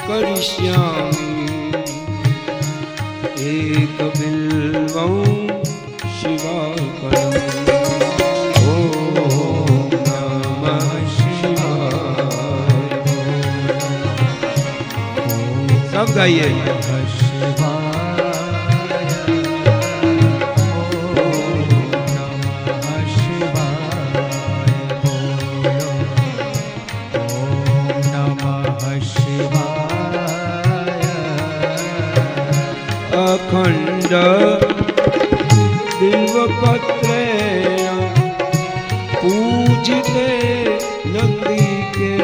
करिष्यामि एक बिल्वं शिवार्पणम्। ओम नमः शिवाय। सब गाइए। अखंड बिल्वपत्रेण पूजिते नंदिकेश्वरे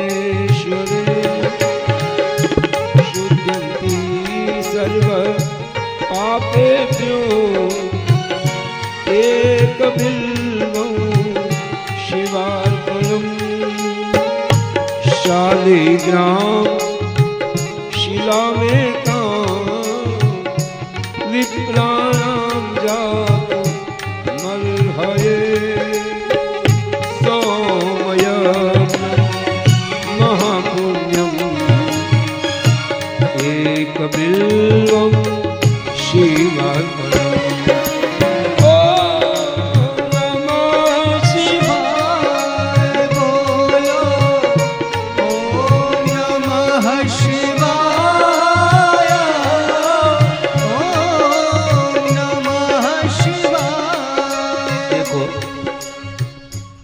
शुद्धन्ति सर्व पापेभ्यो एक बिल्वं शिवार्पणम्। शालिग्राम शिला में विप्राणां जातु मर्हये सोमयज्ञं महापुण्यम् एक बिल्वं शिवार्पणम्।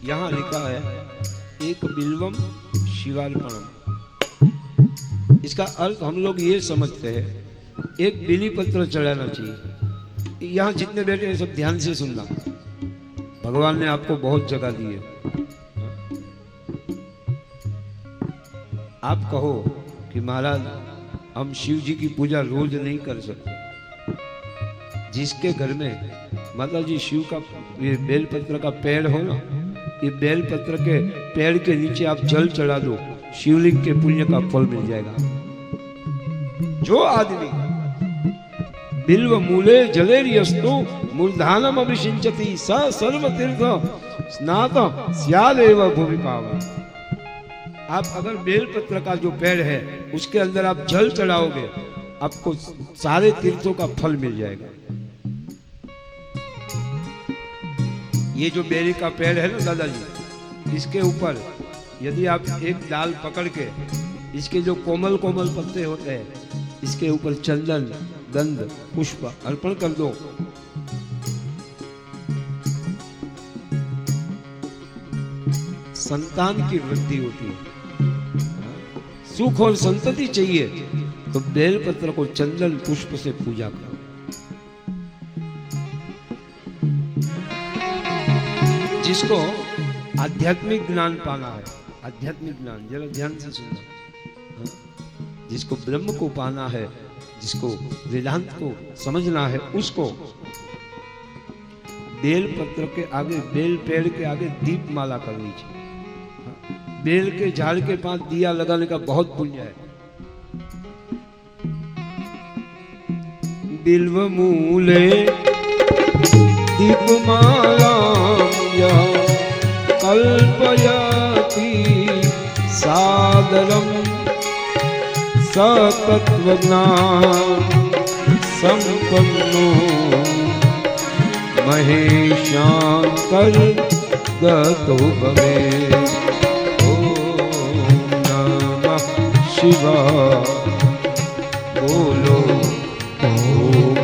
यहाँ लिखा है एक बिल्वम शिवार्पणम। इसका अर्थ हम लोग ये समझते हैं एक बिली पत्र चढ़ाना चाहिए। यहाँ जितने बैठे हैं सब ध्यान से सुनना। भगवान ने आपको बहुत जगह दी है। आप कहो कि महाराज हम शिव जी की पूजा रोज नहीं कर सकते। जिसके घर में माता जी शिव का ये बेलपत्र का पेड़ हो ना, ये बेलपत्र के पेड़ के नीचे आप जल चढ़ा दो, शिवलिंग के पुण्य का फल मिल जाएगा। जो आदमी बिल्व मूले जलेरियस्तु मूर्धानम अभिषिंचति स सर्व तीर्थ स्नात स्यादेव भूमि पावन। आप अगर बेलपत्र का जो पेड़ है उसके अंदर आप जल चढ़ाओगे, आपको सारे तीर्थों का फल मिल जाएगा। ये जो बेरी का पेड़ है ना दादाजी, इसके ऊपर यदि आप एक डाल पकड़ के इसके जो कोमल कोमल पत्ते होते हैं इसके ऊपर चंदन गंध पुष्प अर्पण कर दो, संतान की वृद्धि होती है। सुख और संतति चाहिए तो बेलपत्र को चंदन पुष्प से पूजा करो। जिसको आध्यात्मिक ज्ञान पाना है, आध्यात्मिक ज्ञान जरा ध्यान से सुनना, जिसको ब्रह्म को पाना है, जिसको वेदांत को समझना है, उसको बेल पत्र के आगे, बेल पेड़ के आगे दीप माला करनी चाहिए। बेल के झाड़ के पास दिया लगाने का बहुत पुण्य है। बिल्व मूले दीपमाला कल्पयति सादरम सतत्वज्ञान संपन्नो महेशान्तर्गतो भवेत्। ओम नमः शिवाय। बोलो ओम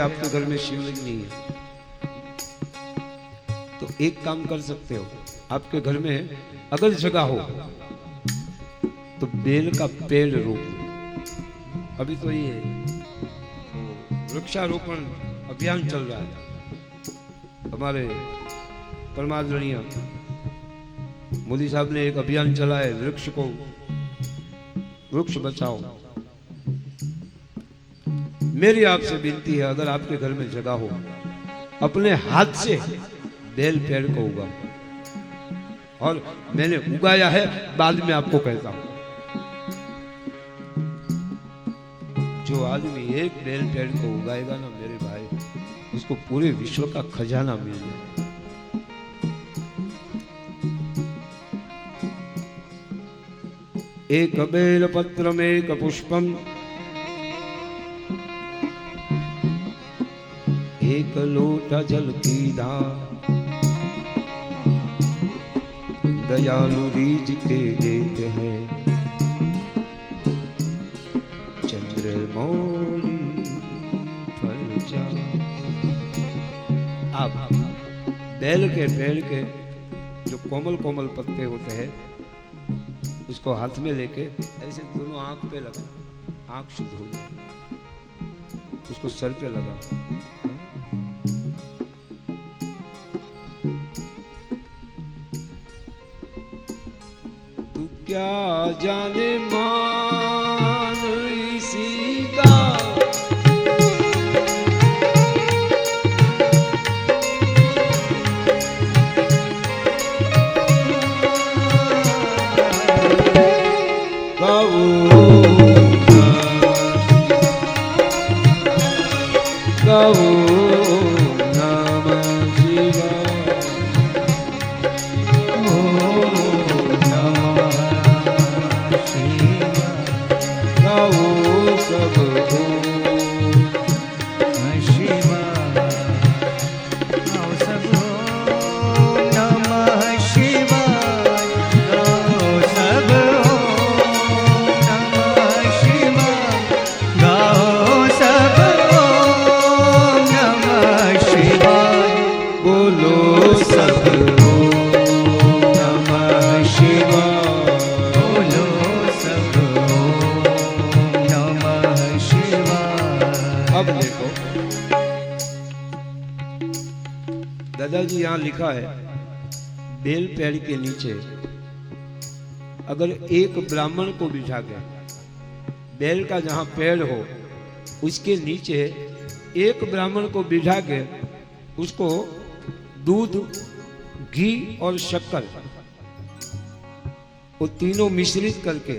आपके घर में शिवलिंग नहीं है तो एक काम कर सकते हो, आपके घर में अगर जगह हो तो बेल का पेड़ रोप। अभी तो ये वृक्षारोपण अभियान चल रहा है। हमारे परमादरणीय मोदी साहब ने एक अभियान चलाया है, वृक्ष बचाओ। मेरी आपसे विनती है, अगर आपके घर में जगह हो अपने हाथ से बेल पेड़ को उगाओ। और मैंने उगाया है, बाद में आपको कहता हूं। जो आदमी एक बेल पेड़ को उगाएगा ना मेरे भाई, उसको पूरे विश्व का खजाना मिल जाएगा। एक बेल पत्रम एक पुष्पम एक लोटा जल की धार, दयालु रीझ के देते हैं चंद्रमौली फल जा। अब बेल के पेड़ के जो कोमल कोमल पत्ते होते हैं उसको हाथ में लेके ऐसे दोनों आंख पे लगा, आंख शुद्ध हो जाए, उसको सर पे लगा। तू क्या जाने मान इसी का, दादाजी यहाँ लिखा है बेल पेड़ के नीचे अगर एक ब्राह्मण को बिठा के बेल का जहाँ पेड़ हो उसके नीचे एक ब्राह्मण को बिठा के उसको दूध, घी और शक्कर वो तीनों मिश्रित करके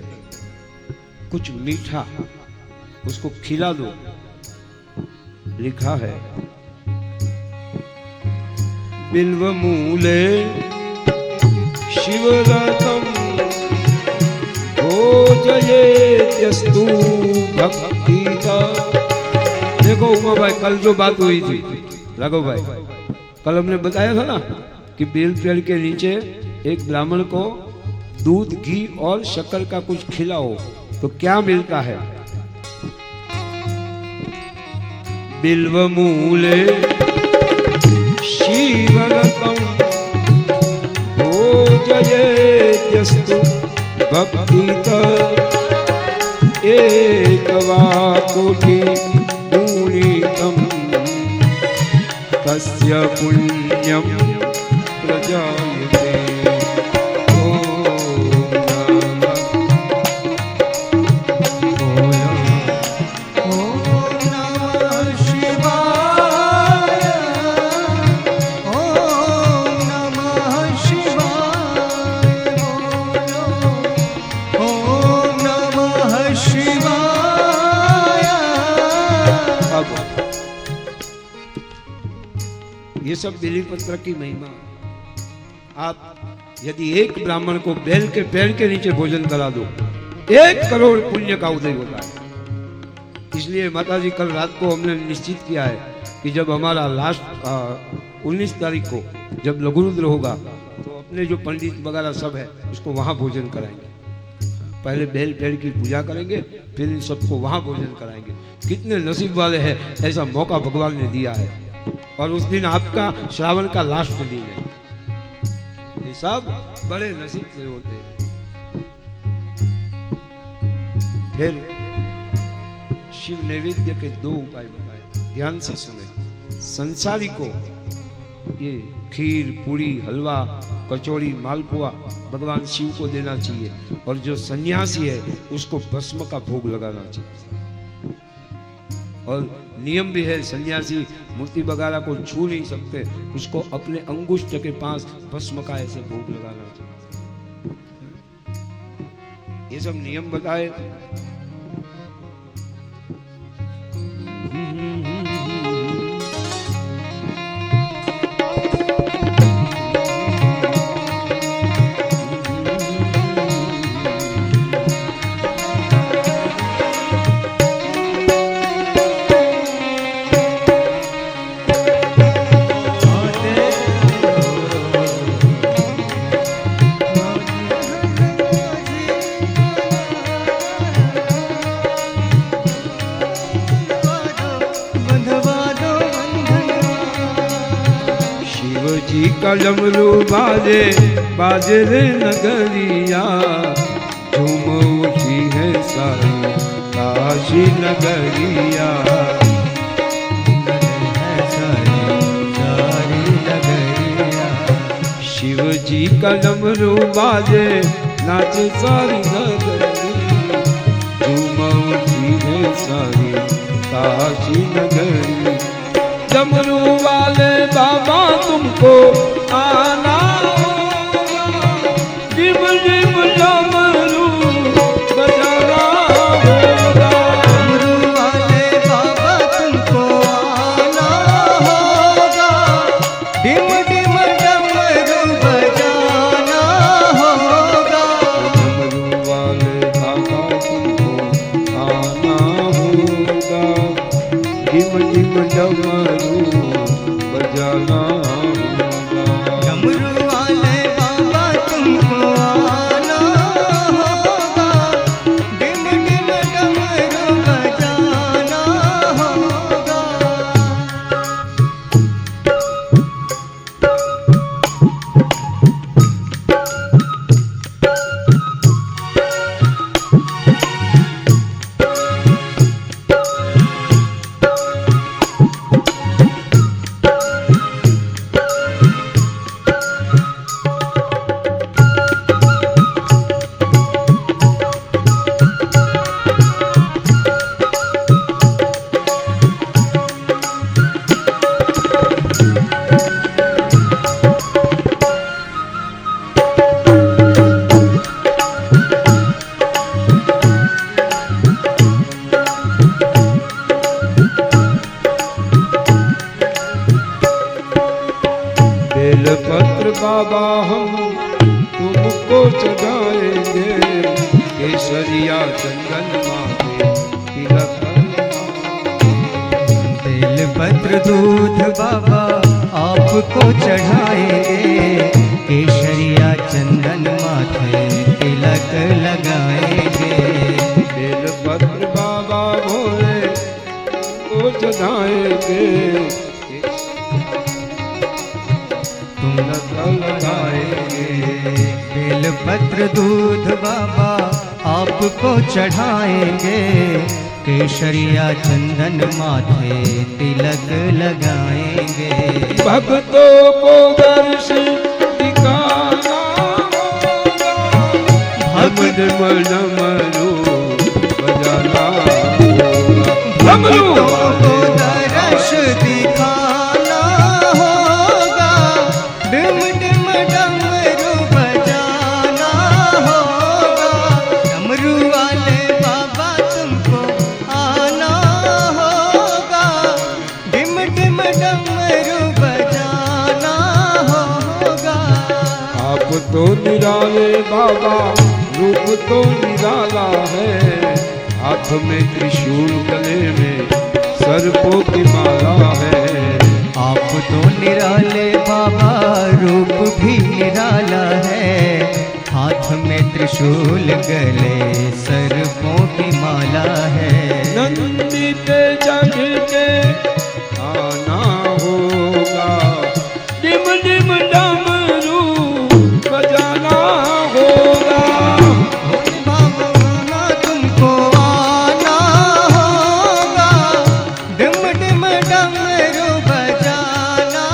कुछ मीठा उसको खिला दो। लिखा है बिल्व मूले शिवरतम भोजयेत्यस्तु भक्ति का। देखो उमा भाई, कल जो बात हुई थी राघव भाई, कल हमने बताया था ना कि बेल पेड़ के नीचे एक ब्राह्मण को दूध, घी और शक्कर का कुछ खिलाओ तो क्या मिलता है। बिल्व मूले शिवरतम भोजयेत्यस्तु भक्तिता एकवा कोटि पूरितम तस्य पुण्यम प्रजायते। ये सब बेली पत्र की महिमा। आप यदि एक ब्राह्मण को बेल के पेड़ के नीचे भोजन करा दो 1 करोड़ पुण्य का उदय होता है। इसलिए माताजी कल रात को हमने निश्चित किया है कि जब हमारा लास्ट 19 तारीख को जब लघुरुद्र होगा तो अपने जो पंडित वगैरह सब है उसको वहां भोजन कराएंगे। पहले बेल पेड़ की पूजा करेंगे, फिर इन सबको वहां भोजन कराएंगे। कितने नसीब वाले हैं, ऐसा मौका भगवान ने दिया है। और उस दिन आपका श्रावण का लास्ट दिन है। ये सब बड़े नसीब से होते हैं। फिर शिव नैवेद्य के 2 उपाय बताए, ध्यान से सुने। संसारी को ये खीर, पूरी, हलवा, कचौड़ी, मालपुआ भगवान शिव को देना चाहिए। और जो सन्यासी है उसको भस्म का भोग लगाना चाहिए। और नियम भी है, सन्यासी मूर्ति वगैरह को छू नहीं सकते, उसको अपने अंगुष्ठ के पास भस्म का ऐसे भोग लगाना चाहिए। ये सब नियम बताए। का डमरू बाजे बाजे रे नगरिया, झूम उठी है सारी काशी नगरिया। शिव जी का डमरू बाजे नाच सारी नगरी, झूम उठी है सारी काशी नगरी। डमरू वाले बाबा तुमको आना होगा, डिम डिम डमरू बजाना होगा। डमरू वाले बाबा तुमको आना होगा, डिम डिम डमरू बजाना होगा। डमरू वाले बाबा तुमको आना होगा, डिम डिम डमरू बजाना होगा। डमरू वाले बाबा तुमको आना होगा, डिम डिम डमरू बजाना होगा। बेलपत्र बाबा हम तुमको चढ़ाएंगे, केसरिया चंदन माथे तिलक। बेलपत्र दूध बाबा आपको चढ़ाएंगे, केसरिया चंदन माथे तिलक लगाएंगे। बेलपत्र बाबा भोले को चढ़ाएंगे, तिलक लगाएंगे। बेलपत्र दूध बाबा आपको चढ़ाएंगे, केसरिया चंदन माथे तिलक लगाएंगे। भक्तों को दर्शन दिखाना होगा, भक्त डमरू बजाना होगा। भक्तों को दर्श दिखाना होगा, डिम डिम डमरू बजाना होगा। डमरू वाले बाबा तुमको आना होगा, डिम डिम डमरू बजाना होगा। आप तो निराले बाबा, रूप तो निराला है, हाथ में त्रिशूल गले में सर्पों की माला है। आप तो निराले बाबा, रूप भी निराला है, हाथ में त्रिशूल गले सर्पों की माला है। नंदी पे चढ़ के आना होगा, डिम डिम डमरू बजाना होगा। बाबा तुमको आना होगा, डिम डिम डमरू बजाना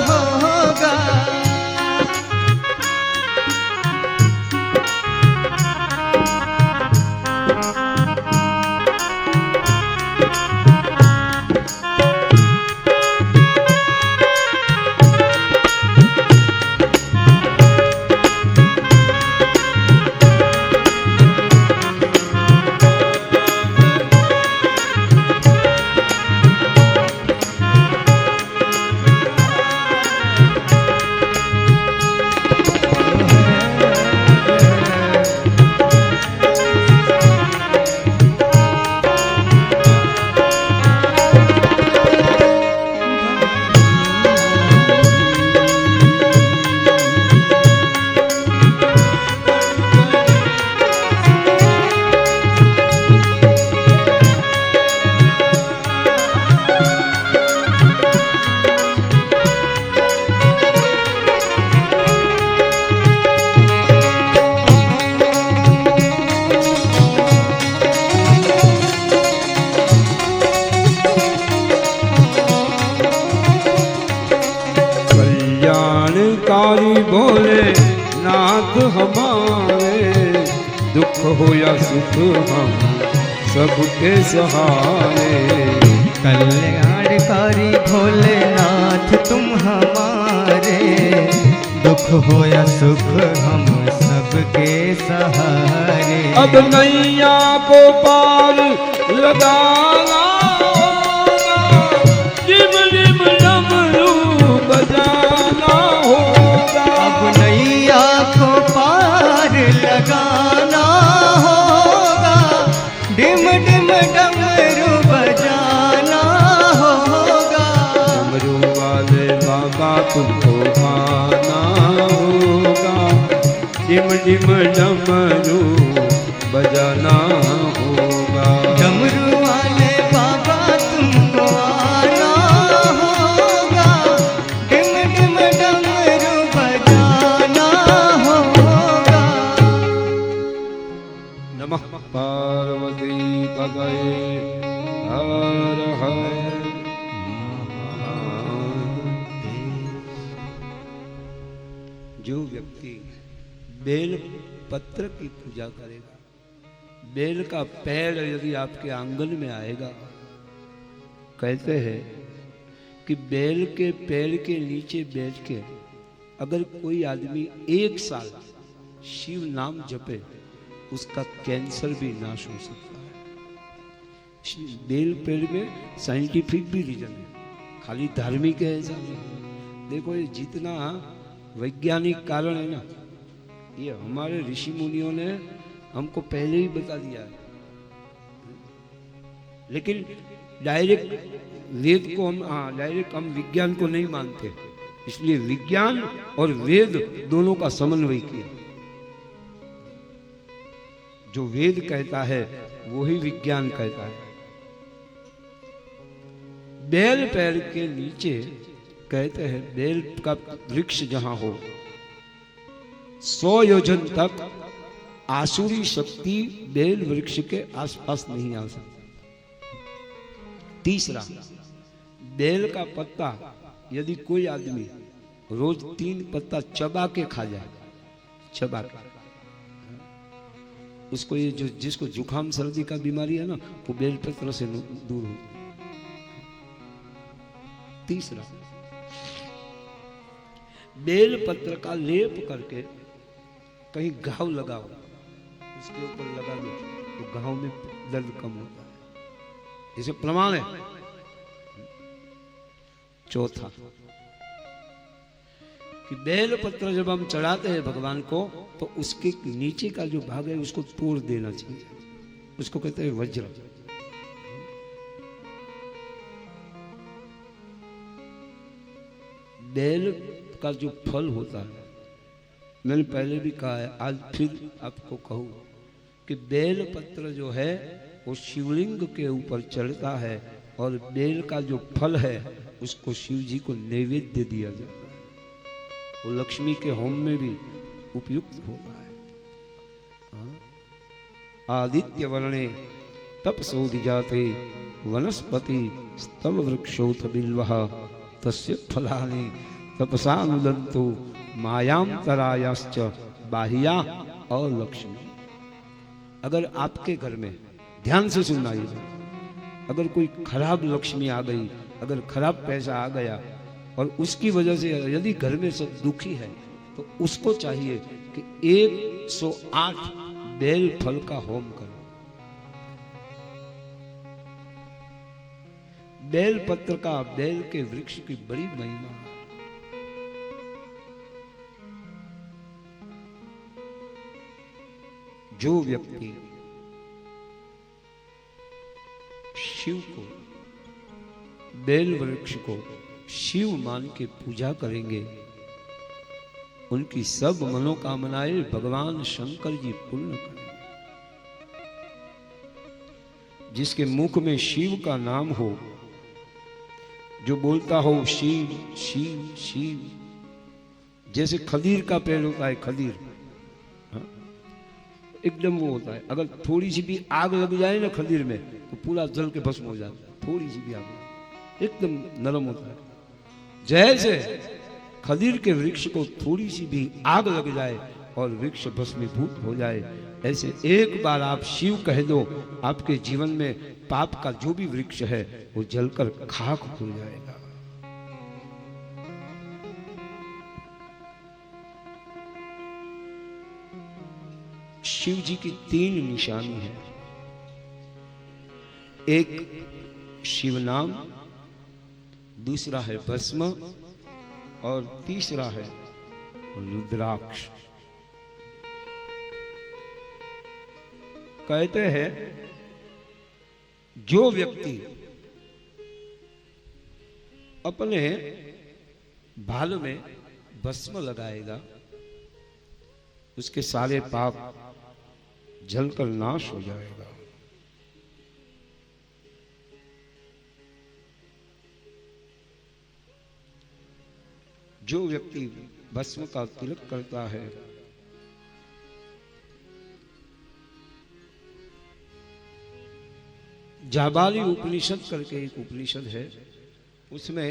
होगा। या सुख हम सबके सहारे। कल्याणकारी भोलेनाथ तुम हमारे, दुख हो या सुख हम सबके सहारे। अब नैया को पार लगाना होगा, रिम रिम डमरू बजाना होगा। अब नैया को पार लगाना होगा, डिम डिम डमरू बजाना होगा। डमरू वाले बाबा तुमको आना होगा, डिम डिम डमरू बजाना होगा। डमरू वाले बाबा तुमको आना होगा, डिम डिम डमरू बजाना होगा। नमः पार्वती पतये हर हर महादेव। जो व्यक्ति बेल पत्र की पूजा करेगा, बेल का पेड़ यदि आपके आंगन में आएगा, कहते हैं कि बेल के पेड़ के नीचे बैठ के अगर कोई आदमी 1 साल शिव नाम जपे, उसका कैंसर भी नाश हो सकता है। बेल पेड़ में साइंटिफिक भी रीजन है, खाली धार्मिक है ऐसा नहीं। देखो ये जितना वैज्ञानिक कारण है ना, ये हमारे ऋषि मुनियों ने हमको पहले ही बता दिया है। लेकिन डायरेक्ट वेद को डायरेक्ट हम विज्ञान को नहीं मानते, इसलिए विज्ञान और वेद दोनों का समन्वय किया। जो वेद कहता है वही विज्ञान कहता है। बेल पेड़ के नीचे कहते हैं बेल का वृक्ष जहां हो, 100 योजन तक आसुरी शक्ति बेल वृक्ष के आसपास नहीं आ सकती। तीसरा, बेल का पत्ता यदि कोई आदमी रोज 3 पत्ता चबा के खा जाए, चबा के, उसको ये जो जिसको जुकाम सर्दी का बीमारी है ना, वो बेल पत्र से दूर हो। तीसरा, बेल पत्र का लेप करके कहीं घाव लगाओ, उसके ऊपर लगा दो तो घाव में दर्द कम होता है, इसे प्रमाण है। चौथा, कि बेल पत्र जब हम चढ़ाते हैं भगवान को, तो उसके नीचे का जो भाग है उसको तोड़ देना चाहिए, उसको कहते हैं वज्र। बेल का जो फल होता है, मैंने पहले भी कहा है, आज फिर आपको कहूं कि बेल पत्र जो है वो शिवलिंग के ऊपर चढ़ता है, और बेल का जो फल है उसको शिव जी को नैवेद्य दिया जाता है। वो लक्ष्मी के होम में भी उपयुक्त होता है। आदित्य वर्णे तपसोधि जाते वनस्पति स्तव वृक्षोथ बिल्वः तस्य फलानि तपसानुदन्तु मायांतरायाश्च बाह्या और लक्ष्मी। अगर आपके घर में, ध्यान से सुनना ये, अगर कोई खराब लक्ष्मी आ गई, अगर खराब पैसा आ गया और उसकी वजह से यदि घर में सब दुखी है, तो उसको चाहिए कि 108 बेल फल का होम करो। बेल पत्र का, बेल के वृक्ष की बड़ी महिमा है। जो व्यक्ति शिव को, बेल वृक्ष को शिव मान के पूजा करेंगे, उनकी सब मनोकामनाएं भगवान शंकर जी पूर्ण करेंगे। जिसके मुख में शिव का नाम हो, जो बोलता हो शिव शिव शिव, जैसे खदीर का पेड़ होता है, खदीर एकदम वो होता है, अगर थोड़ी सी भी आग लग जाए ना खदीर में, तो पूरा जल के भस्म हो जाता है। थोड़ी सी भी आग एकदम नरम होता है। जैसे खदीर के वृक्ष को थोड़ी सी भी आग लग जाए और वृक्ष भस्मीभूत हो जाए, ऐसे एक बार आप शिव कह दो, आपके जीवन में पाप का जो भी वृक्ष है वो जलकर खाक हो जाएगा। शिव जी की 3 निशानी है। एक शिव नाम, दूसरा है भस्म और तीसरा है रुद्राक्ष। कहते हैं जो व्यक्ति अपने बाल में भस्म लगाएगा उसके सारे पाप जलकर नाश हो जाएगा। जो व्यक्ति भस्म का तिलक करता है जाबाली उपनिषद करके एक उपनिषद है, उसमें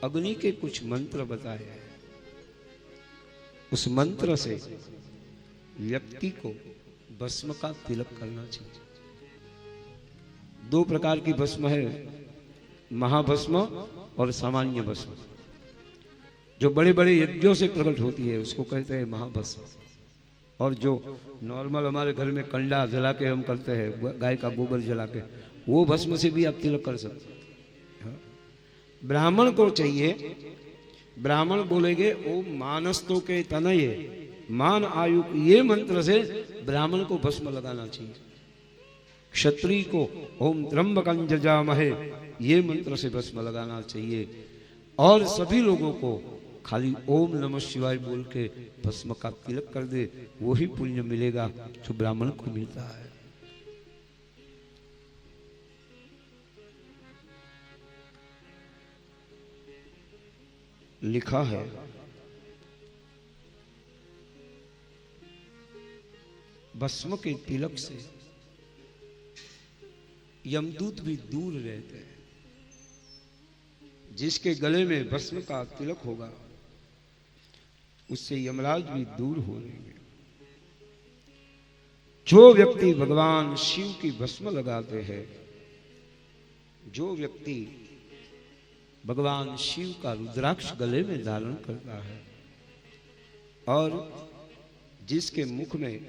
अग्नि के कुछ मंत्र बताए हैं। उस मंत्र से व्यक्ति को भस्म का तिलक करना चाहिए। 2 प्रकार की भस्म है, महाभस्म और सामान्य भस्म। जो बड़े बड़े यज्ञों से प्रकट होती है उसको कहते हैं महाभस्म, और जो नॉर्मल हमारे घर में कंडा जला के हम करते हैं, गाय का गोबर जला के, वो भस्म से भी आप तिलक कर सकते हैं। ब्राह्मण को चाहिए, ब्राह्मण बोलेंगे ओम मानस्तों के तनये मान आयु, ये मंत्र से ब्राह्मण को भस्म लगाना चाहिए। क्षत्रिय को ओम त्र्यंबकं जजामहे, ये मंत्र से भस्म लगाना चाहिए। और सभी लोगों को खाली ओम नमः शिवाय बोल के भस्म का तिलक कर दे, वही पुण्य मिलेगा जो ब्राह्मण को मिलता है। लिखा है भस्म के तिलक से यमदूत भी दूर रहते हैं। जिसके गले में भस्म का तिलक होगा उससे यमराज भी दूर हो जाएंगे। जो व्यक्ति भगवान शिव की भस्म लगाते हैं, जो व्यक्ति भगवान शिव का रुद्राक्ष गले में धारण करता है और जिसके मुख में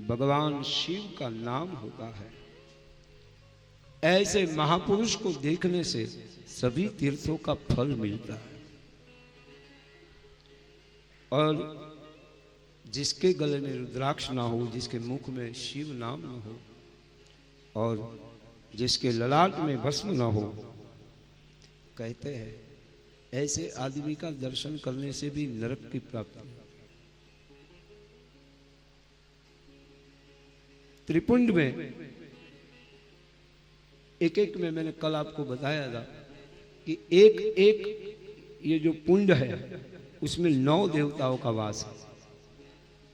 भगवान शिव का नाम होता है, ऐसे महापुरुष को देखने से सभी तीर्थों का फल मिलता है। और जिसके गले में रुद्राक्ष ना हो, जिसके मुख में शिव नाम ना हो और जिसके ललाट में भस्म ना हो, कहते हैं ऐसे आदमी का दर्शन करने से भी नरक की प्राप्ति। त्रिपुंड में एक में मैंने कल आपको बताया था कि एक ये जो पुंड है उसमें 9 देवताओं का वास है।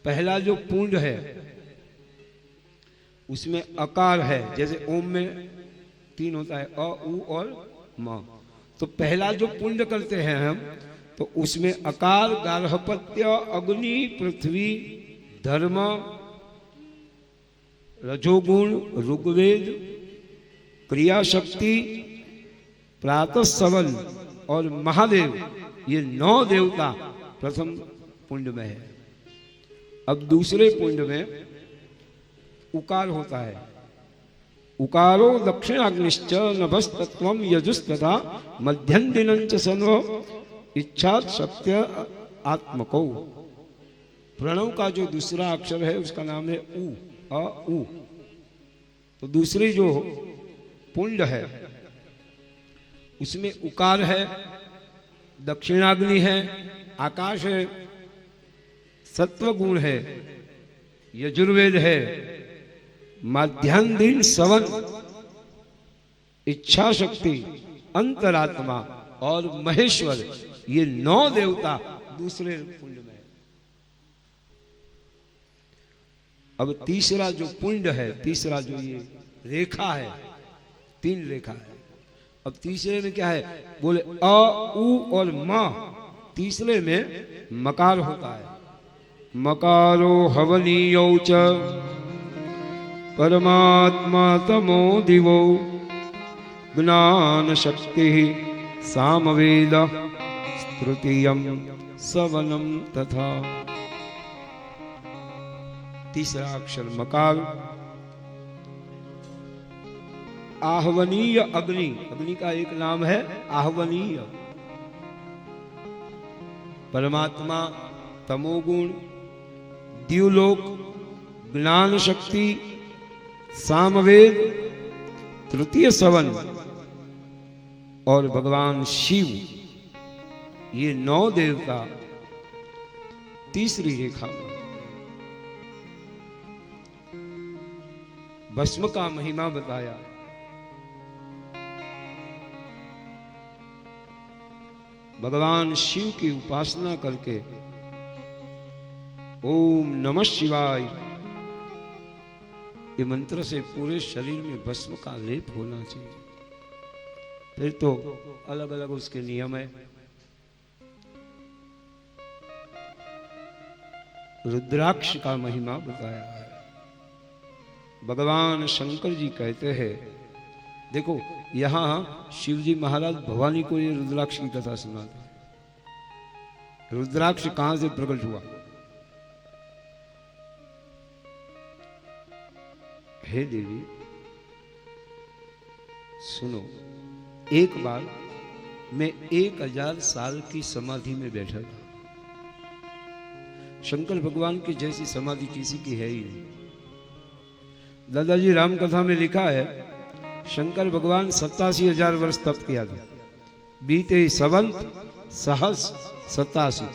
पहला जो पुंड है उसमें अकार है, जैसे ओम में 3 होता है, अ उ और म। तो पहला जो पुंड करते हैं हम, तो उसमें अकार, गार्हपत्य, अग्नि, पृथ्वी, धर्म, रजोगुण, ऋग्वेद, क्रिया शक्ति, प्रातः सवन और महादेव, ये 9 देवता प्रथम पुंड में है। अब दूसरे पुंड में उकार होता है। उकारो दक्षिणाग्निश्च नभस्तत्वं यजुस्तथा मध्यन्दिनंच सन्वो इच्छात शक्त्य आत्मको। प्रणव का जो दूसरा अक्षर है उसका नाम है उ, अ उ। तो दूसरी जो पुंड है उसमें उकार है, दक्षिणाग्नि है, आकाश है, सत्वगुण है, यजुर्वेद है, माध्यान्ह सवन, इच्छा शक्ति, अंतरात्मा और महेश्वर, ये 9 देवता दूसरे पुंड में है। अब तीसरा जो पुंड है, तीसरा जो ये रेखा है, 3 रेखा है। अब तीसरे में क्या है, बोले अ उ और म, तीसरे में मकार होता है। मकारो हवनीयो च परमात्मा तमो दिवो ज्ञान शक्ति सामवेद तृतीयम सवनम तथा। तीसरा अक्षर मकार। आहवनीय अग्नि, अग्नि का एक नाम है आहवनीय। परमात्मा तमोगुण, द्युलोक, ज्ञान शक्ति, सामवेद, तृतीय सवन और भगवान शिव, ये 9 देवता तीसरी रेखा में। भस्म का महिमा बताया। भगवान शिव की उपासना करके ओम नमः शिवाय ये मंत्र से पूरे शरीर में भस्म का लेप होना चाहिए। फिर तो अलग अलग उसके नियम है। रुद्राक्ष का महिमा बताया है। भगवान शंकर जी कहते हैं, देखो यहां शिव जी महाराज भवानी को ये रुद्राक्ष की कथा सुनाते हैं। रुद्राक्ष कहां से प्रकट हुआ? हे देवी सुनो, एक बार मैं 1000 साल की समाधि में बैठा था। शंकर भगवान की जैसी समाधि किसी की है ही नहीं। दादाजी राम कथा में लिखा है, शंकर भगवान 87,000 वर्ष तप किया था। बीते संवत सहस 87।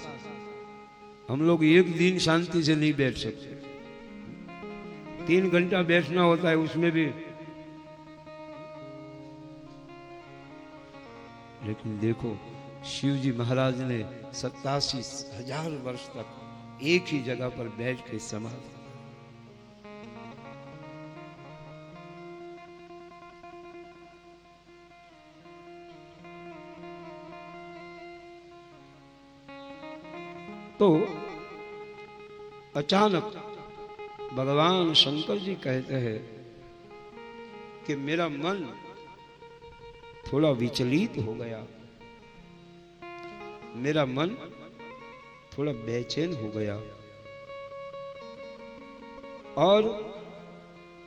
हम लोग एक दिन शांति से नहीं बैठ सकते। 3 घंटा बैठना होता है, उसमें भी। लेकिन देखो शिव जी महाराज ने 87,000 वर्ष तक एक ही जगह पर बैठ के समाधि। तो अचानक भगवान शंकर जी कहते हैं कि मेरा मन थोड़ा विचलित हो गया, मेरा मन थोड़ा बेचैन हो गया और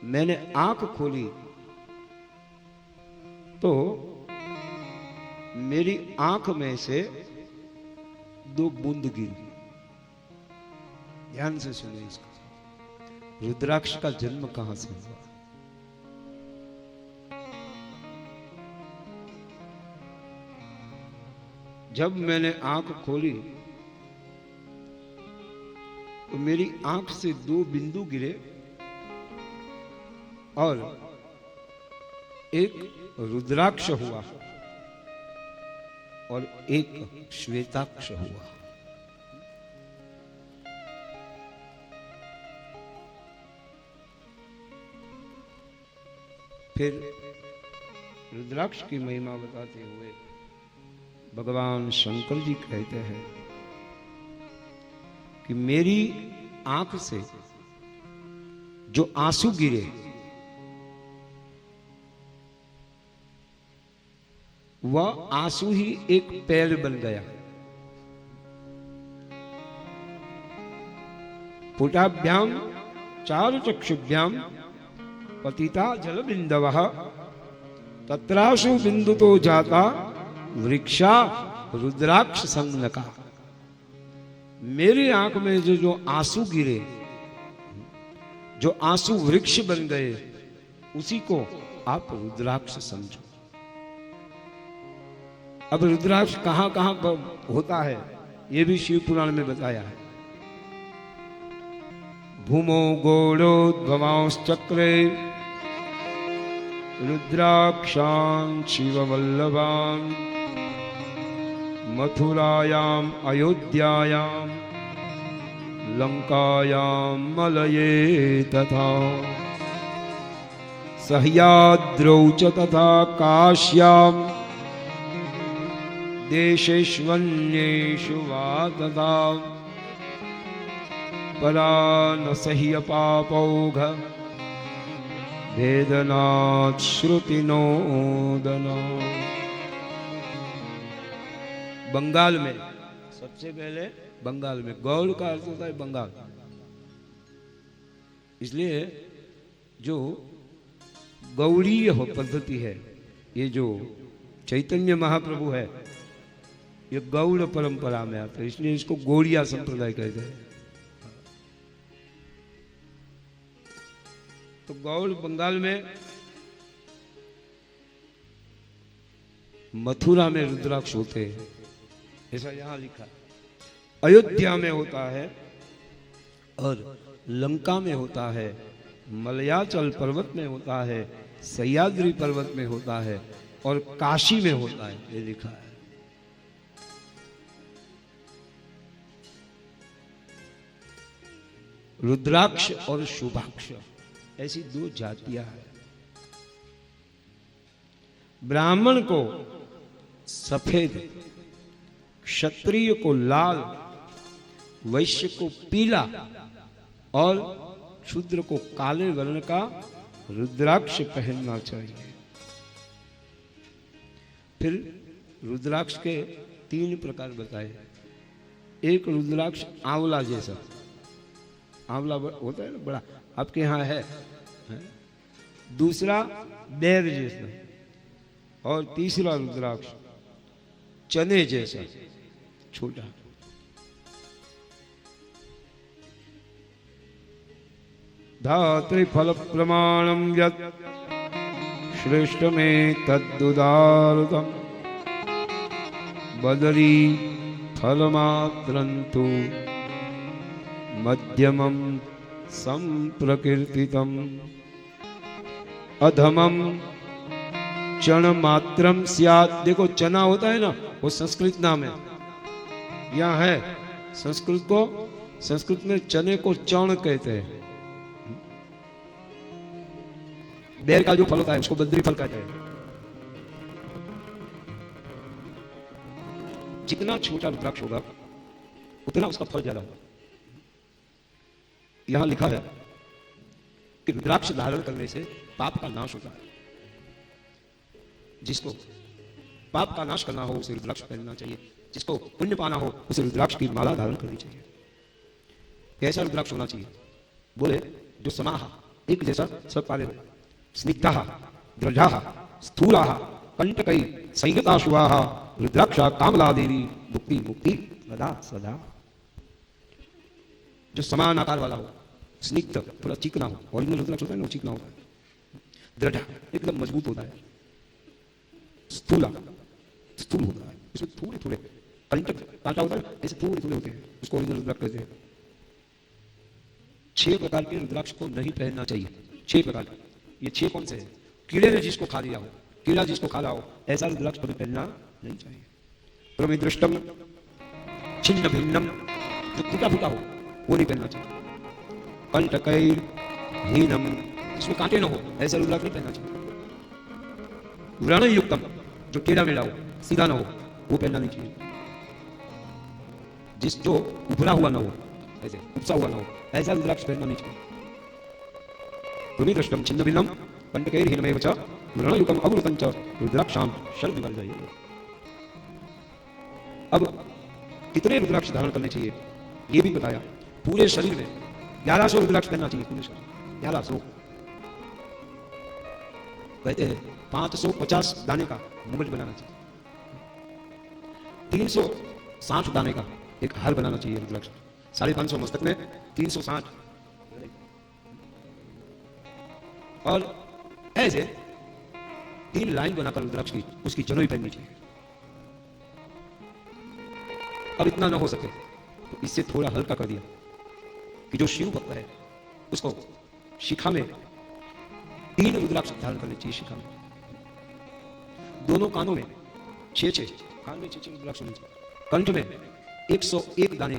मैंने आंख खोली तो मेरी आंख में से 2 बूंद गिरी। ध्यान से सुनिए इसको। रुद्राक्ष का जन्म कहां से हुआ? जब मैंने आंख खोली तो मेरी आंख से 2 बिंदु गिरे और एक रुद्राक्ष हुआ और एक श्वेताक्ष हुआ। फिर रुद्राक्ष की महिमा बताते हुए भगवान शंकर जी कहते हैं कि मेरी आंख से जो आंसू गिरे वह आंसू ही एक पेड़ बन गया। पुटाभ्याम 4 चक्षुभ्याम पतिता जल बिंदवः तत्रासु बिंदु तो जाता वृक्षा रुद्राक्ष संज्ञका। मेरी आंख में जो आंसू गिरे, जो आंसू वृक्ष बन गए, उसी को आप रुद्राक्ष समझो। अब रुद्राक्ष कहां कहां पर होता है यह भी शिव पुराण में बताया है। भूमो गौड़ोद्भवांश्चक्रे रुद्राक्षान् शिववल्लभान् मथुरायाम अयोध्यायाम लंकायाम मलये तथा सह्याद्रौ च तथा काश्याम देशेष्वन्येषु वा तथा परा न सह्य पापौघ वेदनात् श्रुतिनोदना। बंगाल में सबसे पहले बंगाल में गौड़ का अर्थ होता है बंगाल, इसलिए जो गौड़ीय पद्धति है, ये जो चैतन्य महाप्रभु है ये गौड़ परंपरा में आता है, इसलिए इसको गौड़िया संप्रदाय कहते हैं। तो गौड़ बंगाल में, मथुरा में रुद्राक्ष होते हैं, ऐसा यहां लिखा है। अयोध्या में होता है और लंका में होता है, मलयाचल पर्वत में होता है, सह्याद्री पर्वत में होता है और काशी में होता है, ये लिखा है। रुद्राक्ष और शुभाक्ष ऐसी दो जातियां हैं। ब्राह्मण को सफेद, क्षत्रिय को लाल, वैश्य को पीला और शूद्र को काले वर्ण का रुद्राक्ष पहनना चाहिए। फिर रुद्राक्ष के 3 प्रकार बताए। एक रुद्राक्ष आंवला जैसा, आंवला होता है ना बड़ा, आपके यहाँ है? दूसरा बेर जैसा और तीसरा रुद्राक्ष चने जैसा छोटा। धात्रिफल प्रमाणम यत् श्रेष्ठ में तद्दुदारुतम बदरी फलमात्रंतु मध्यमम संप्रकीर्तितम अधमम चण मात्रम स्यात्। देखो चना होता है ना, वो संस्कृत नाम है, यहाँ है संस्कृत में चने को चण कहते हैं। बेर का जो फल होता है उसको बद्री फल कहते हैं। जितना छोटा रुद्राक्ष होगा उतना उसका फल ज्यादा होगा। यहां लिखा है कि रुद्राक्ष धारण करने से पाप का नाश होता है। जिसको पाप का नाश करना हो उसे रुद्राक्ष पहनना चाहिए, जिसको पुण्य पाना हो उसे रुद्राक्ष की माला धारण करनी चाहिए। कैसा रुद्राक्ष होना चाहिए? बोले जो समाह एक जैसा सब पाले हो, स्निग्धाः द्रजाः स्थूलाः कंटकै संयताशुवाः रुद्राक्षा कामलादेवी मुक्ति मुक्ति सदा सदा। जो समान आकार वाला हो, स्निग्ध थोड़ा चिकना हो, ओरिजिनल रुद्राक्ष होता है ना चिकना होता है, दृढ़ एकदम मजबूत होता है, स्थूल होता है, इसमें थोड़े थोड़े कंटक कांटा होता है ऐसे थोड़े थोड़े होते हैं, उसको ओरिजिनल रुद्राक्ष कहते हैं। 6 प्रकार के रुद्राक्ष को नहीं पहनना चाहिए। 6 प्रकार। ये 6 कौन से हैं? कीड़े ने जिसको खा लिया हो, कीड़ा जिसको खा रहा हो, ऐसा रुद्राक्ष कभी पहनना नहीं चाहिए। प्रमिदृष्टम छिन्न भिन्नम, जो टूटा फूटा हो वो नहीं पहनना चाहिए। कंटकैर हीनम, इसमें कांटे न हो, ऐसा रुद्राक्ष नहीं पहनना चाहिए। व्रणयुक्तम, जो टेढ़ा मेढ़ा हो, सीधा ना हो, वो पहनना नहीं चाहिए। जो उभरा हुआ ना हो, ऐसे उपसा हुआ ना हो, ऐसा रुद्राक्ष पहनना नहीं चाहिए। प्रमिदृष्टम छिन्न भिन्नम कंटकैर हीनमेव च व्रणयुक्तम अवृतं च रुद्राक्षां शर्ववर्जयेत्। अब कितने रुद्राक्ष धारण करने चाहिए ये भी बताया। पूरे शरीर में 1100 रुद्राक्ष पहनना चाहिए। पूरे शरीर 1100 कहते हैं। 550 दाने का मुकुट बनाना चाहिए। 360 दाने का एक हार बनाना चाहिए रुद्राक्ष। 550 मस्तक में 360 और ऐसे 3 लाइन बनाकर रुद्राक्ष की उसकी जनोई पहननी चाहिए। अब इतना ना हो सके तो इससे थोड़ा हल्का कर दिया कि जो शिव भक्त है उसको शिखा में 3 रुद्राक्ष धारण करने चाहिए। शिखा में दोनों कानों में 6 कान में 6 रुद्राक्ष होने चाहिए। कंठ में 101 दाने,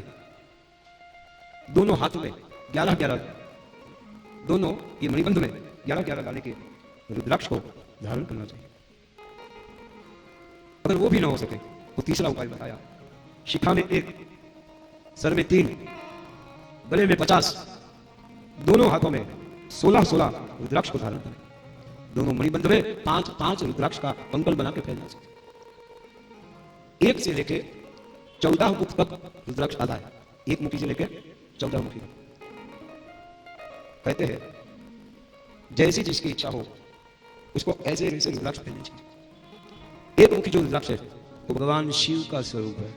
दोनों हाथों में 11 दोनों ये मणिबंध में 11 दाने के रुद्राक्ष को धारण करना चाहिए। अगर वो भी ना हो सके तो तीसरा उपाय बताया। शिखा में 1, सर में 3, गले में 50, दोनों हाथों में 16-16 रुद्राक्ष को धारण करें। दोनों मणिबंध में 5-5 रुद्राक्ष का पंकल बना के फैलना चाहिए। 1 से लेके 14 मुख तक रुद्राक्ष आता है। 1 मुखी से लेके 14 मुखी। कहते हैं जैसी जिसकी इच्छा हो उसको ऐसे ऐसे रुद्राक्ष फैलने चाहिए। 1 मुखी जो रुद्राक्ष है वो भगवान शिव का स्वरूप है।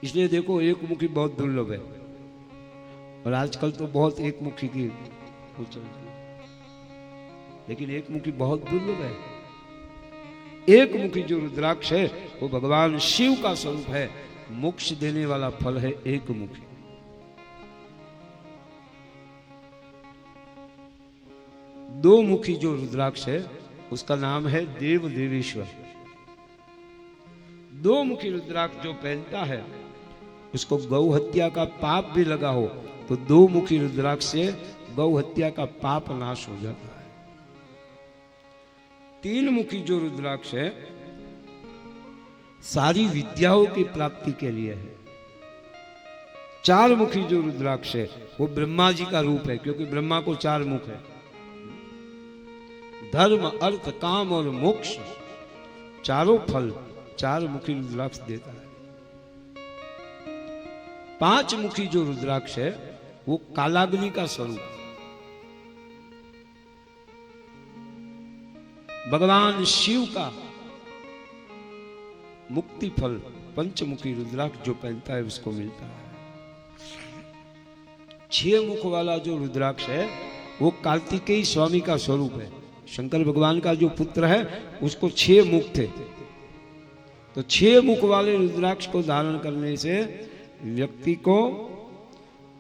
इसलिए देखो एक मुखी बहुत दुर्लभ है और आजकल तो बहुत एक मुखी की वो चलती है, लेकिन एक मुखी बहुत दुर्लभ है। एक मुखी जो रुद्राक्ष है वो भगवान शिव का स्वरूप है। मोक्ष देने वाला फल है एक मुखी। दो मुखी जो रुद्राक्ष है उसका नाम है देव देवेश्वर। दो मुखी रुद्राक्ष जो पहनता है उसको गौ हत्या का पाप भी लगा हो तो दो मुखी रुद्राक्ष से गौ हत्या का पाप नाश हो जाता है। 3 मुखी जो रुद्राक्ष है सारी विद्याओं की प्राप्ति के लिए है। 4 मुखी जो रुद्राक्ष है वो ब्रह्मा जी का रूप है, क्योंकि ब्रह्मा को 4 मुख है। धर्म अर्थ काम और मोक्ष चारों फल 4 मुखी रुद्राक्ष देता है। 5 मुखी जो रुद्राक्ष है वो कालाग्नि का स्वरूप। भगवान शिव का मुक्ति फल पंचमुखी रुद्राक्ष जो पहनता है उसको मिलता है। 6 मुख वाला जो रुद्राक्ष है वो कार्तिकेय स्वामी का स्वरूप है। शंकर भगवान का जो पुत्र है उसको 6 मुख थे, तो 6 मुख वाले रुद्राक्ष को धारण करने से व्यक्ति को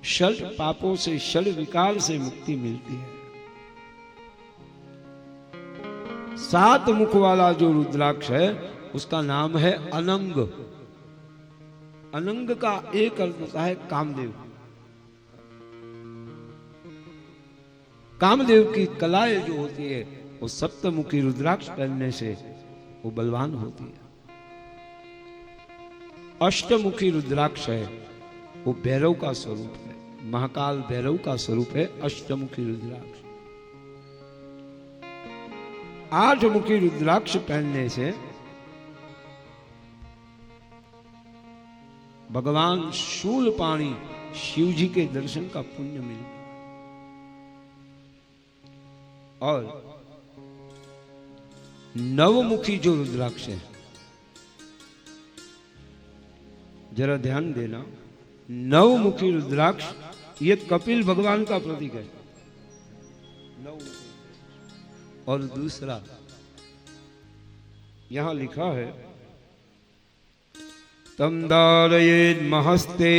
षड पापों से षड विकार से मुक्ति मिलती है। 7 मुख वाला जो रुद्राक्ष है उसका नाम है अनंग। अनंग का एक अर्थ होता है कामदेव। कामदेव की कलाएं जो होती है वो सप्तमुखी रुद्राक्ष पहनने से वो बलवान होती है। अष्टमुखी रुद्राक्ष है वो भैरव का स्वरूप है। महाकाल भैरव का स्वरूप है अष्टमुखी रुद्राक्ष। 8 मुखी रुद्राक्ष पहनने से भगवान शूलपाणी शिव जी के दर्शन का पुण्य मिलता है। और नवमुखी जो रुद्राक्ष है, जरा ध्यान देना, नवमुखी रुद्राक्ष ये कपिल भगवान का प्रतीक है। और दूसरा यहां लिखा है तम धारयेत् महस्ते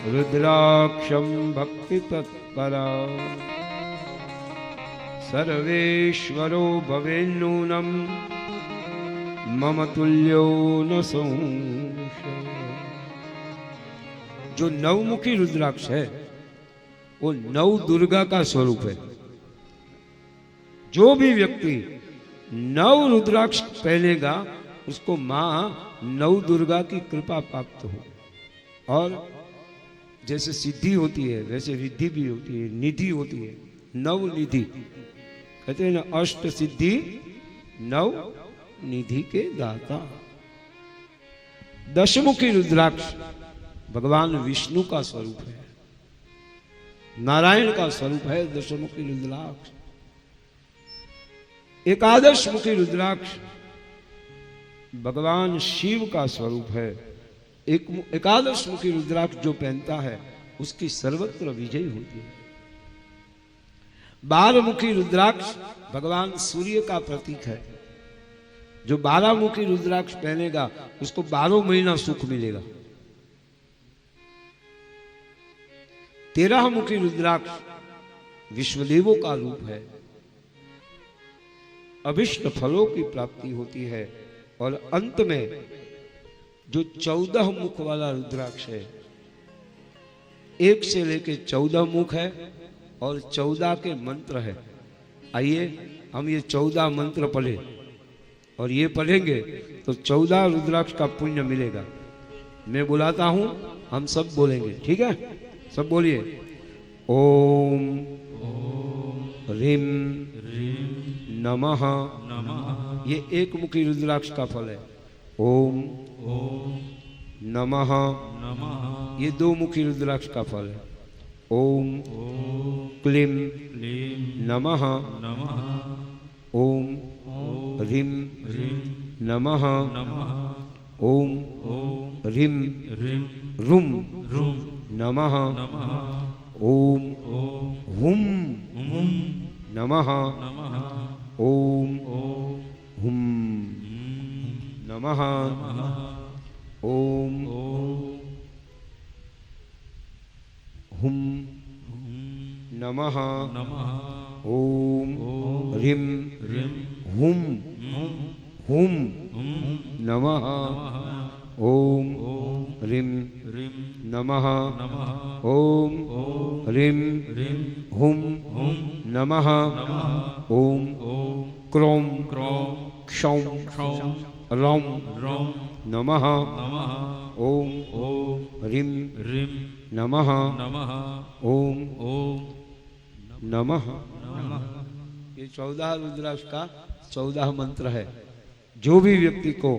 रुद्राक्षम भक्ति तत्परा सर्वेश्वरो भवेन्नूनम मम तुल्यो न संशय। जो नवमुखी रुद्राक्ष है वो नव दुर्गा का स्वरूप है। जो भी व्यक्ति नव रुद्राक्ष पहनेगा उसको मां नव दुर्गा की कृपा प्राप्त हो। और जैसे सिद्धि होती है वैसे रिद्धि भी होती है, निधि होती है, नव निधि कहते हैं ना, अष्ट सिद्धि नव निधि के दाता। दशमुखी रुद्राक्ष भगवान विष्णु का स्वरूप है, नारायण का स्वरूप है दशमुखी रुद्राक्ष। एकादश मुखी रुद्राक्ष भगवान शिव का स्वरूप है। एकादश मुखी रुद्राक्ष जो पहनता है उसकी सर्वत्र विजय होती है। 12 मुखी रुद्राक्ष भगवान सूर्य का प्रतीक है। जो 12 मुखी रुद्राक्ष पहनेगा उसको 12 महीना सुख मिलेगा। 13 मुखी रुद्राक्ष विश्वदेवों का रूप है। अभिष्ट फलों की प्राप्ति होती है। और अंत में जो 14 मुख वाला रुद्राक्ष है, 1 से लेके 14 मुख है और 14 के मंत्र है। आइए हम ये 14 मंत्र पढ़े और ये पढ़ेंगे तो 14 रुद्राक्ष का पुण्य मिलेगा। मैं बुलाता हूं, हम सब बोलेंगे, ठीक है? सब बोलिए। ओम ह्रीं नमः। ये 1 मुखी रुद्राक्ष का फल है। ओम नमः। ये 2 मुखी रुद्राक्ष का फल है। ओम क्लीं नमः। ओम ह्रीं नमः। ओम ह्रीं रुं नमः। ओम हुं नमः। ओम हुं नमः। ओम हुं नमः। ओम ह्रीं हुं हुं नमः। ओम ह्रीं नमः। ओम ह्रीं हुं नमः। ओम क्रों क्षौं रौं नमः। ओम ह्रीं नमः। ओम नमः। ये 14 रुद्राक्ष का 14 मंत्र है। जो भी व्यक्ति को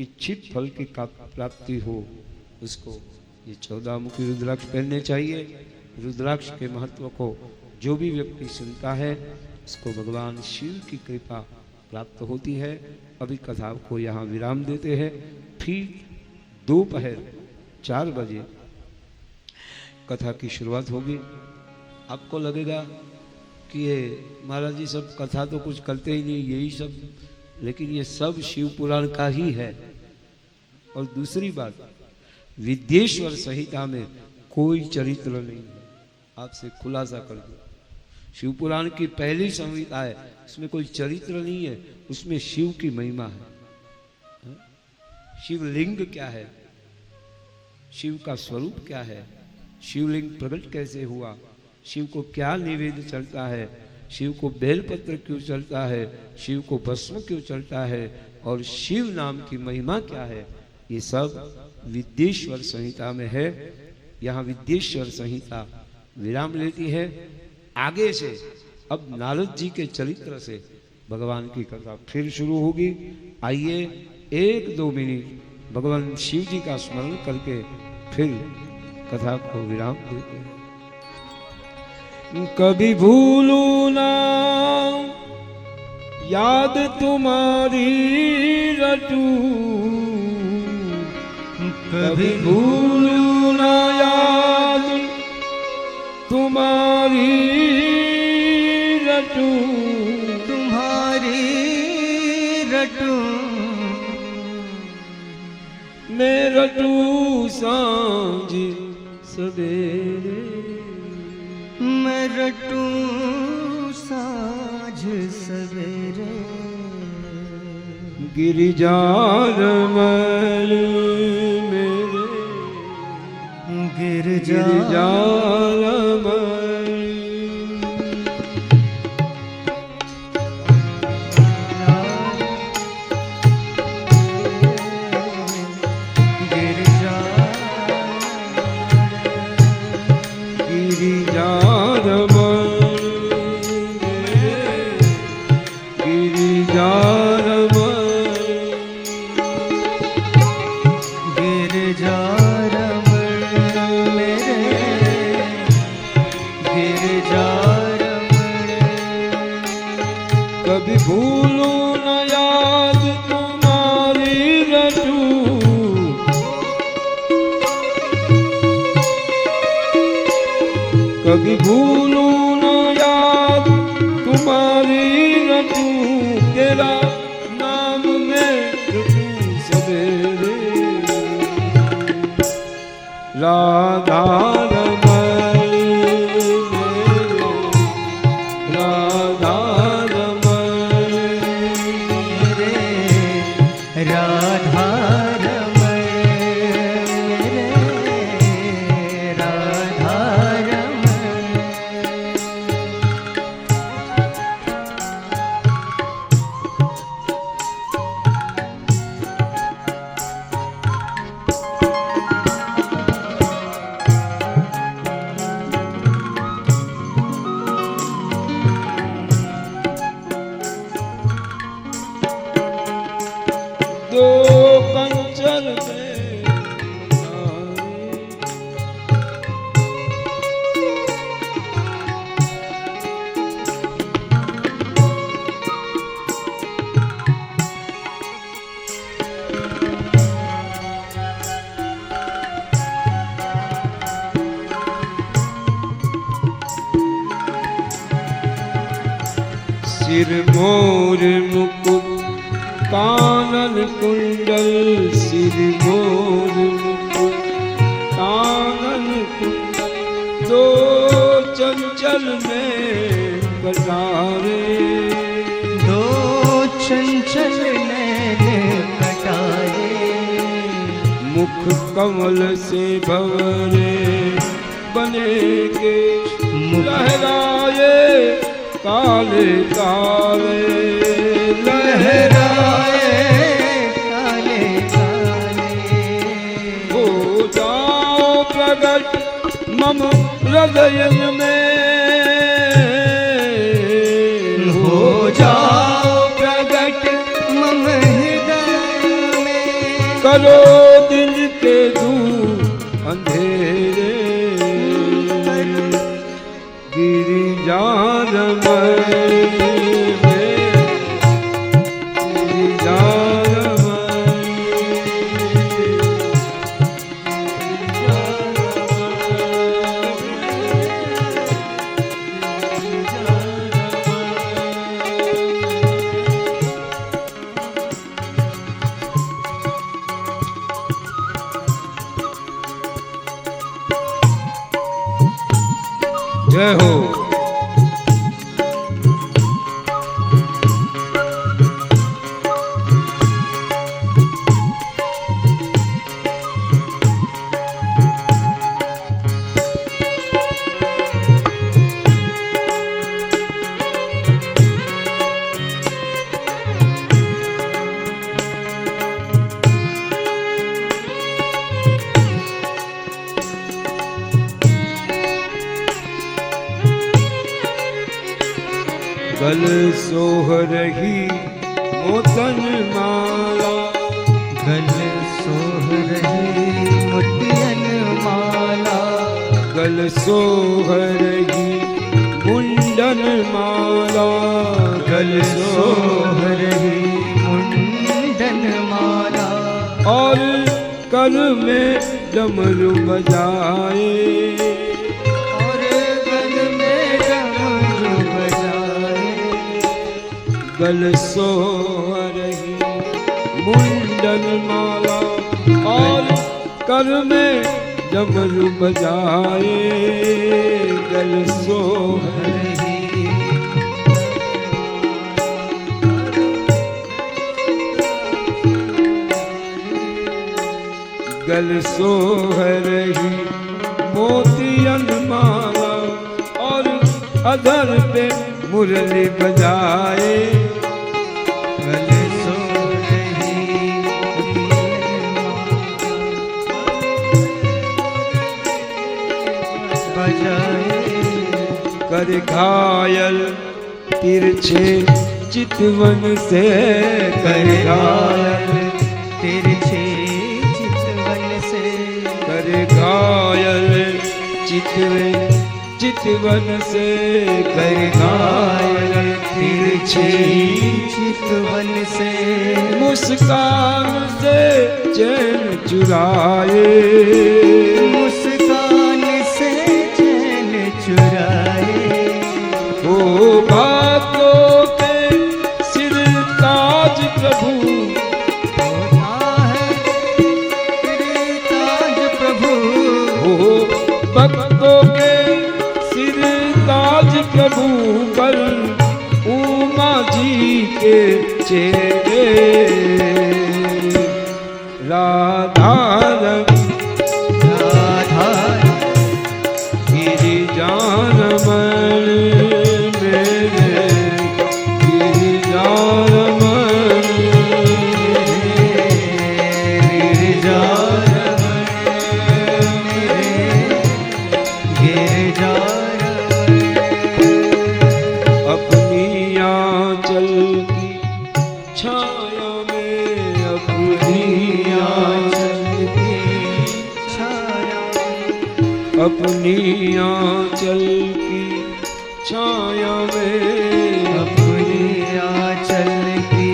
इच्छित फल की प्राप्ति हो उसको ये 14 मुखी रुद्राक्ष पहनने चाहिए। रुद्राक्ष के महत्व को जो भी व्यक्ति सुनता है उसको भगवान शिव की कृपा प्राप्त होती है। अभी कथा को यहाँ विराम देते हैं। फिर दोपहर 4 बजे कथा की शुरुआत होगी। आपको लगेगा कि ये महाराज जी सब कथा तो कुछ करते ही नहीं, यही सब, लेकिन ये सब शिव पुराण का ही है। और दूसरी बात, विद्येश्वर संहिता में कोई चरित्र नहीं है। आपसे खुलासा कर दूं, शिव पुराण की पहली संहिता है, उसमें कोई चरित्र नहीं है, उसमें शिव की महिमा है। शिवलिंग क्या है, शिव का स्वरूप क्या है, शिवलिंग प्रकट कैसे हुआ, शिव को क्या निवेद्य चलता है, शिव को बेलपत्र क्यों चलता है, शिव को भस्म क्यों चलता है, और शिव नाम की महिमा क्या है, ये सब विद्येश्वर संहिता में है। यहाँ विद्येश्वर संहिता विराम लेती है। आगे से अब नारद जी के चरित्र से भगवान की कथा फिर शुरू होगी। आइए 1-2 मिनट भगवान शिव जी का स्मरण करके फिर कथा को विराम देते हैं। कभी भूलू ना याद तुम्हारी रटूं कभी भूलूं ना याद तुम्हारी रटूं तुम्हारी रटूं मैं रटूं सांझ सवेरे मैं रटूं साँझ सवेरे गिरिजा रमण मेरे गिरजा गिरिजा रमण गिरजा गिरिजा रमण गिरिजा रमण गिरजा रमण मेरे गिरजा रमण कभी भूलो न याद तुम्हारी रटूं कभी भूलो न याद तुम्हारी रटूं तेरा नाम मैं रटूं सवेरे राधा रमण मेरे राधा रमण मेरे राधा रमण मेरे राधा रमण दो कंचन में सिर मोर मुकुट कानन कुंडल सिर मोर मुकुट कानन कुंडल दो चंचल में कटारे दो चंचल नैन कटारे मुख कमल से भवरे बने के लहराए काले काले लहराए काले काले हो जाओ प्रगट मम हृदय में हो जाओ प्रगट मम हृदय में करो दिल के दूर अंधेरे गिरिजा रमण गिरिजा रमण जय हो गल सोह रही मोतन माला गल सोह रही मोतियन माला गल सोह रही मुंडन माला गल सोह कर में डमरू बजाए, और गल में डमरू बजाए, गल सो रही मुंडन माला और कर में डमरू बजाए, गल सो रही गल सोह रही मोतियन माला और अधर पे मुरली बजाए, गल सो रही बजाए, कर घायल तिरछे चितवन से, कर घायल तिरछे चितवन से, कर घायल चितवन से, कर घायल तिरछे चितवन से, मुस्कान से चैन चुराए, मुस्कान से चैन चुराए, ओ भाग्यों के सिर ताज प्रभु, होता है तेरे ताज प्रभु, ओ भक्तों के सिर ताज प्रभु पर उमा जी के चेहरे, राधा राधा गिरिजारमण मेरे, गिरिजारमण अपनी आंचल की छाया में, अपनी आंचल की छाया, अपनी आंचल की छाया में, अपनी आंचल की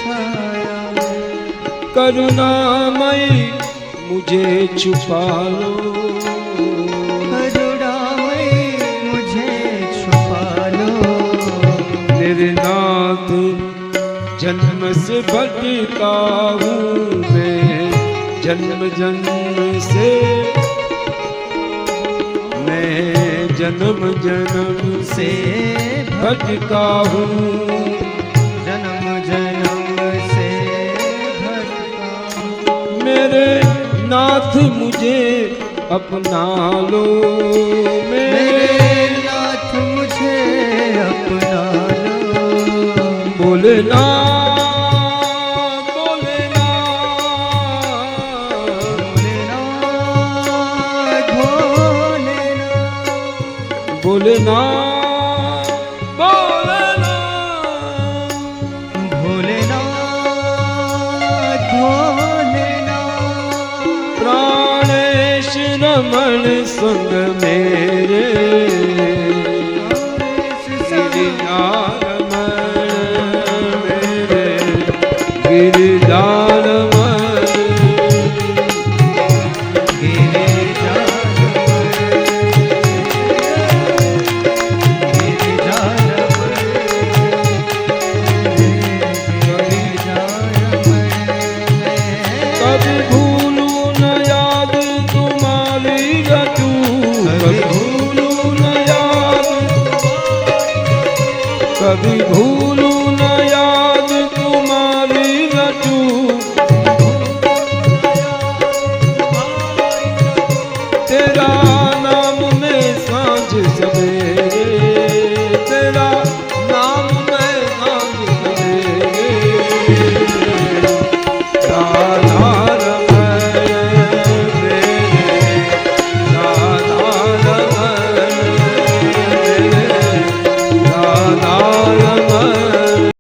छाया, करुणामयी मुझे छुपा लो, करुणामयी मुझे छुपा लो, निर्नाथ जन्म से भटका हूँ मैं, जन्म जन्म से मैं जन्म जन्म से भटका हूँ, जन्म जन्म से भटका, मेरे नाथ मुझे अपना लो, मेरे नाथ मुझे अपना लो, बोलना बोलना बोलना भोलेनाथ भोलेनाथ, प्राणेश रमण संग मेरे, गिरिजारमण मेरे, गिरिजारमण कभी भूलूं न याद तुम्हारी रटू, कभी भूलूं न याद, कभी भूलूं न याद तुम्हारी रटू, तेरा नाम में सांझ सवेरे,